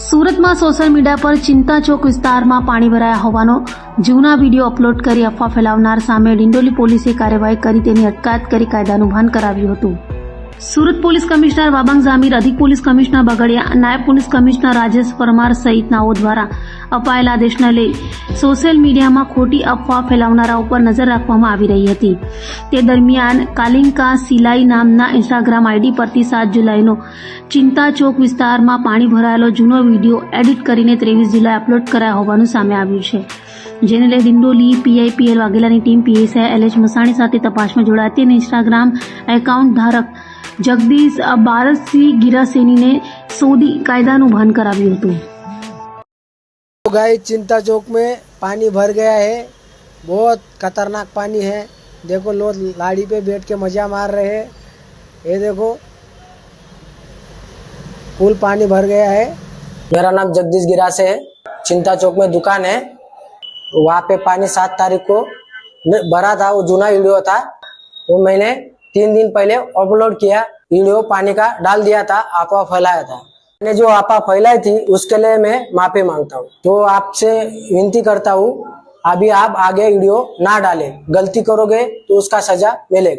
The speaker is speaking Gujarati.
સુરતમાં સોશિયલ મીડિયા પર ચિંતા ચોક વિસ્તારમાં પાણી ભરાયા હોવાનો જૂના વિડીયો અપલોડ કરી અફવા ફેલાવનાર સામે ડિંડોલી પોલીસે કાર્યવાહી કરી તેની અટકાયત કરી કાયદાનું ભાન કરાવ્યું હતું. સુરત પોલીસ કમિશનર વાબંગ ઝામીર, અધિક પોલીસ કમિશનર બગડિયા, નાયબ પોલીસ કમિશનર રાજેશ પરમાર સહિતનાઓ દ્વારા અપાયેલા આદેશને લઈ સોશિયલ મીડિયામાં ખોટી અફવા ફેલાવનારા ઉપર નજર રાખવામાં આવી રહી હતી. તે દરમિયાન કાલિંકા સિલાઈ નામના ઇન્સ્ટાગ્રામ આઈડી પરથી 7 જુલાઈનો ચિંતા ચોક વિસ્તારમાં પાણી ભરાયેલો જૂનો વિડીયો એડિટ કરીને 23 જુલાઈ અપલોડ કરાયો હોવાનું સામે આવ્યું છે. જેને લઈ દિંડોલી પીઆઈપીએલ વાઘેલાની ટીમ પીએસઆઈ એલએચ મસાણી સાથે તપાસમાં જોડાઈ હતી અને ઇન્સ્ટાગ્રામ એકાઉન્ટ ધારક जगदीश बारसिंह गिरासेनी ने सऊदी कायदाનું ભાન કરાવ્યું હતું. तो गाइस चिंता चौक में पानी भर गया है, बहुत खतरनाक पानी है. देखो लोग लाड़ी पे बैठ के मजा मार रहे हैं. ये देखो फुल पानी भर गया है. मेरा नाम जगदीश गिरासे है. चिंता चौक में दुकान है, वहाँ पे पानी 7 तारीख को भरा था. वो जूना वीडियो था, वो मैंने 3 दिन पहले अपलोड किया. वीडियो पानी का डाल दिया था, अफवाह फैलाया था. मैंने जो अफवाह फैलाई थी उसके लिए मैं माफी मांगता हूँ. तो आपसे विनती करता हूँ, अभी आप आगे वीडियो ना डालें. गलती करोगे तो उसका सजा मिलेगा.